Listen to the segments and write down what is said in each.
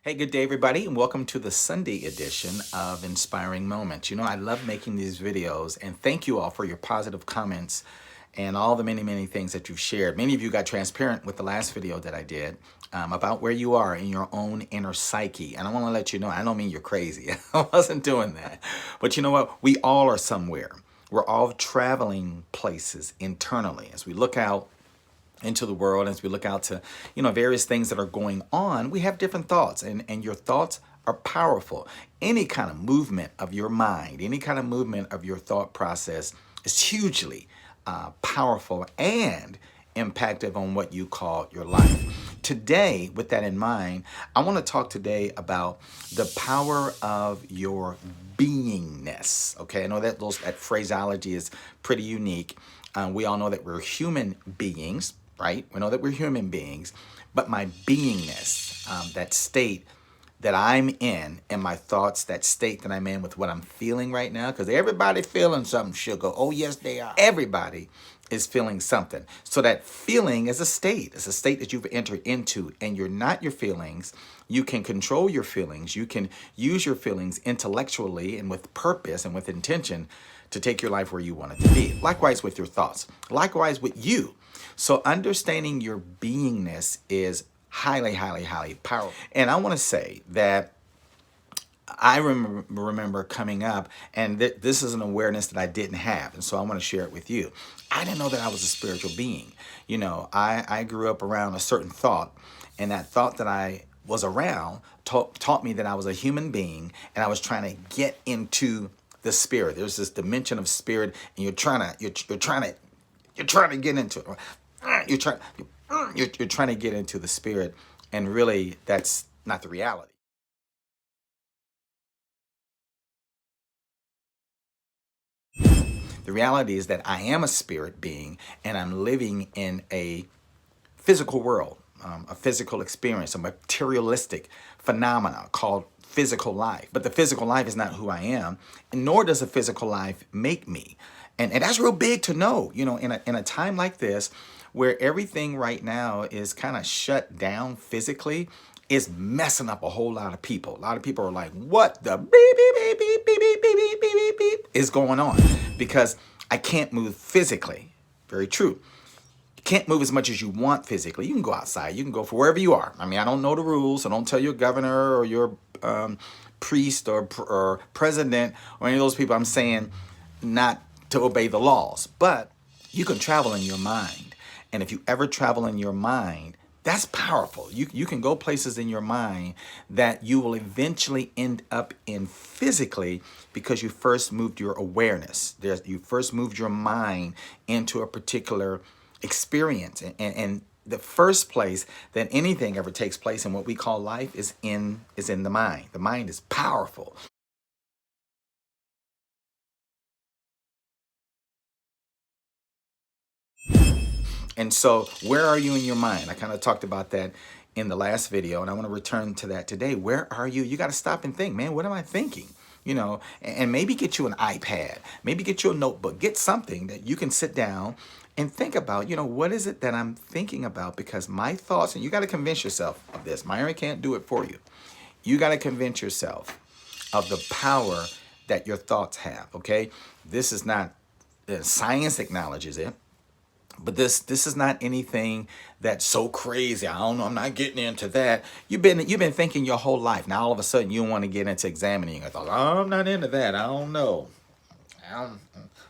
Hey, good day, everybody, and welcome to the Sunday edition of Inspiring Moments. You know, I love making these videos, and thank you all for your positive comments and all the many things that you've shared. Many of you got transparent with the last video that I did about where you are in your own inner psyche. And I want to let you know, I don't mean you're crazy. I wasn't doing that. But you know what? We all are somewhere. We're all traveling places internally as we look out into the world, as we look out to various things that are going on. We have different thoughts, and your thoughts are powerful. Any kind of movement of your mind, any kind of movement of your thought process is hugely powerful and impactful on what you call your life. Today, with that in mind, I want to talk today about the power of your beingness. Okay, I know that that phraseology is pretty unique. We all know that we're human beings, right? We know that we're human beings, but my beingness, that state that I'm in, and my thoughts, that state that I'm in with what I'm feeling right now, because everybody feeling something, sugar. Oh, yes, they are. Everybody is feeling something. So that feeling is a state. It's a state that you've entered into, and you're not your feelings. You can control your feelings. You can use your feelings intellectually and with purpose and with intention to take your life where you want it to be. Likewise with your thoughts. Likewise with you. So understanding your beingness is highly powerful. And I want to say that I remember coming up, and this is an awareness that I didn't have, and so I want to share it with you. I didn't know that I was a spiritual being. You know, I grew up around a certain thought, and that thought that I was around taught me that I was a human being, and I was trying to get into the spirit. There's this dimension of spirit, and you're trying to get into it. You're trying to get into the spirit, and really that's not the reality. The reality is that I am a spirit being, and I'm living in a physical world, a physical experience, a materialistic phenomena called physical life. But the physical life is not who I am, and nor does the physical life make me. And that's real big to know, in a time like this, where everything right now is kind of shut down physically, is messing up a whole lot of people. A lot of people are like, what the beep, beep, beep, beep, beep, beep, beep, beep, beep, beep, beep is going on? Because I can't move physically. Very true. You can't move as much as you want physically. You can go outside. You can go for wherever you are. I mean, I don't know the rules. I don't tell your governor or your priest or president or any of those people. I'm saying not to obey the laws. But you can travel in your mind. And if you ever travel in your mind, that's powerful. You can go places in your mind that you will eventually end up in physically because you first moved your awareness. You first moved your mind into a particular experience. And the first place that anything ever takes place in what we call life is in the mind. The mind is powerful. And so where are you in your mind? I kind of talked about that in the last video, and I want to return to that today. Where are you? You got to stop and think, man, what am I thinking? And maybe get you an iPad, maybe get you a notebook, get something that you can sit down and think about, what is it that I'm thinking about? Because my thoughts, and you got to convince yourself of this. Myron can't do it for you. You got to convince yourself of the power that your thoughts have, okay? This is not, science acknowledges it. But this is not anything that's so crazy. I don't know. I'm not getting into that. You've been thinking your whole life. Now all of a sudden you want to get into examining. I thought, oh, I'm not into that. I don't know.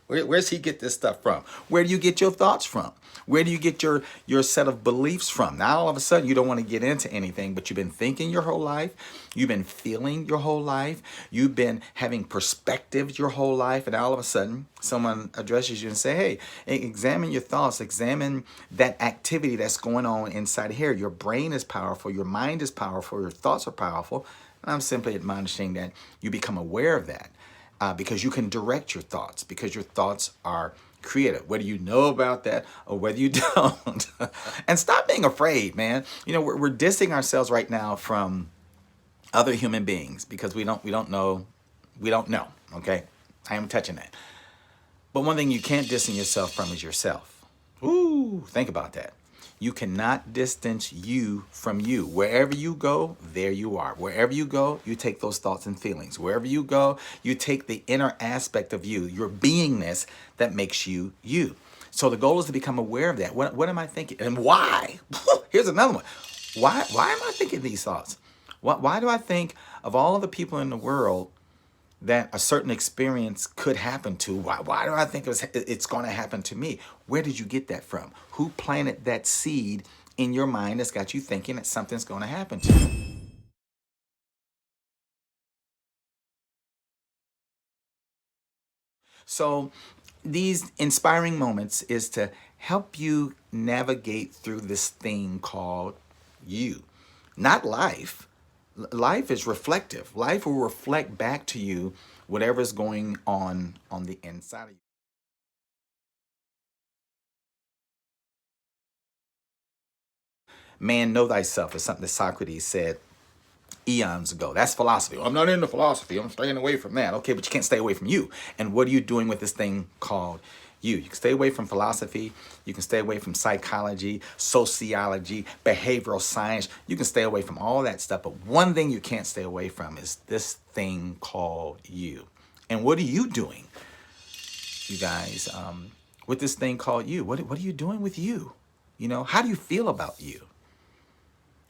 Where's he get this stuff from? Where do you get your thoughts from? Where do you get your set of beliefs from? Now all of a sudden you don't want to get into anything, but you've been thinking your whole life. You've been feeling your whole life. You've been having perspectives your whole life. And all of a sudden someone addresses you and say, hey, examine your thoughts. Examine that activity that's going on inside here. Your brain is powerful. Your mind is powerful. Your thoughts are powerful. And I'm simply admonishing that you become aware of that. Because you can direct your thoughts, because your thoughts are creative, whether you know about that or whether you don't. And stop being afraid, man. We're dissing ourselves right now from other human beings because we don't know. Okay, I am touching that. But one thing you can't distance yourself from is yourself. Ooh, think about that. You cannot distance you from you. Wherever you go, there you are. Wherever you go, you take those thoughts and feelings. Wherever you go, you take the inner aspect of you, your beingness that makes you you. So the goal is to become aware of that. What am I thinking? And why? Here's another one. Why am I thinking these thoughts? Why do I think of all of the people in the world that a certain experience could happen to? Why do I think it's going to happen to me? Where did you get that from? Who planted that seed in your mind that's got you thinking that something's going to happen to you? So these inspiring moments is to help you navigate through this thing called you, not life. Life is reflective. Life will reflect back to you whatever's going on the inside of you. Man, know thyself is something that Socrates said eons ago. That's philosophy. Well, I'm not into philosophy. I'm staying away from that. Okay, but you can't stay away from you. And what are you doing with this thing called you? You can stay away from philosophy. You can stay away from psychology, sociology, behavioral science. You can stay away from all that stuff. But one thing you can't stay away from is this thing called you. And what are you doing, you guys, with this thing called you? What are you doing with you? You know, how do you feel about you?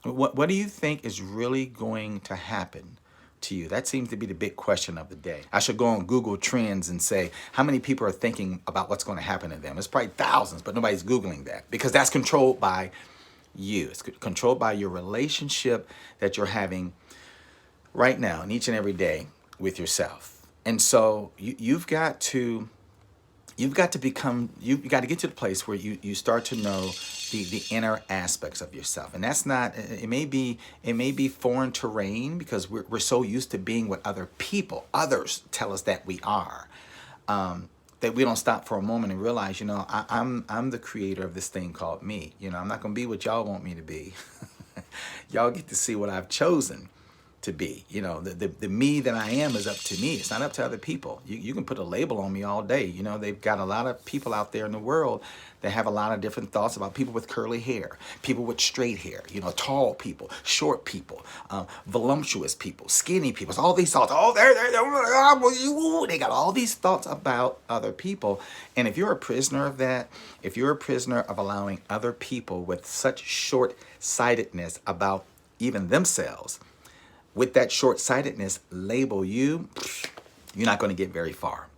What do you think is really going to happen to you? That seems to be the big question of the day. I should go on Google Trends and say, how many people are thinking about what's going to happen to them? It's probably thousands, but nobody's Googling that because that's controlled by you. It's controlled by your relationship that you're having right now and each and every day with yourself. And so you've got to become, you've got to get to the place where you start to know the inner aspects of yourself. And that's not, it may be foreign terrain because we're so used to being what others tell us that we are, that we don't stop for a moment and realize, you know, I'm the creator of this thing called me. You know, I'm not going to be what y'all want me to be. Y'all get to see what I've chosen to be. You know, the me that I am is up to me. It's not up to other people. You can put a label on me all day. You know, they've got a lot of people out there in the world that have a lot of different thoughts about people with curly hair, people with straight hair, you know, tall people, short people, voluptuous people, skinny people. All these thoughts. Oh, they got all these thoughts about other people. And if you're a prisoner of that, if you're a prisoner of allowing other people with such short-sightedness about even themselves, with that short-sightedness label you, you're not going to get very far.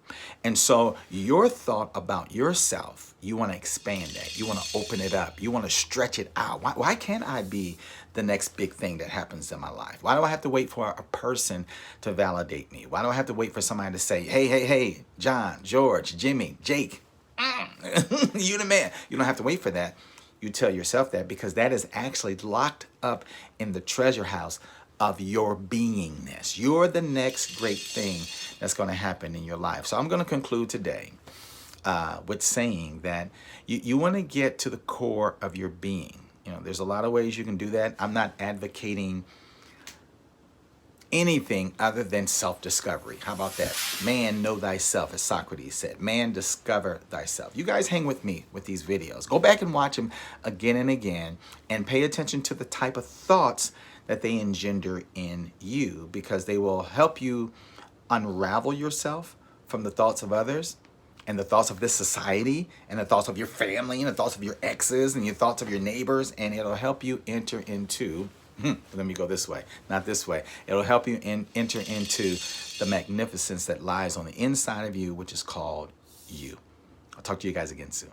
And so your thought about yourself, you want to expand that. You want to open it up. You want to stretch it out. Why can't I be the next big thing that happens in my life? Why do I have to wait for a person to validate me? Why do I have to wait for somebody to say, hey, John, George, Jimmy, Jake, you the man? You don't have to wait for that. You tell yourself that because that is actually locked up in the treasure house of your beingness. You're the next great thing that's going to happen in your life. So I'm going to conclude today with saying that you want to get to the core of your being. You know, there's a lot of ways you can do that. I'm not advocating anything other than self-discovery. How about that? Man, know thyself, as Socrates said. Man, discover thyself. You guys hang with me with these videos. Go back and watch them again and again and pay attention to the type of thoughts that they engender in you, because they will help you unravel yourself from the thoughts of others and the thoughts of this society and the thoughts of your family and the thoughts of your exes and your thoughts of your neighbors, and it'll help you enter into, let me go this way, not this way. It'll help you enter into the magnificence that lies on the inside of you, which is called you. I'll talk to you guys again soon.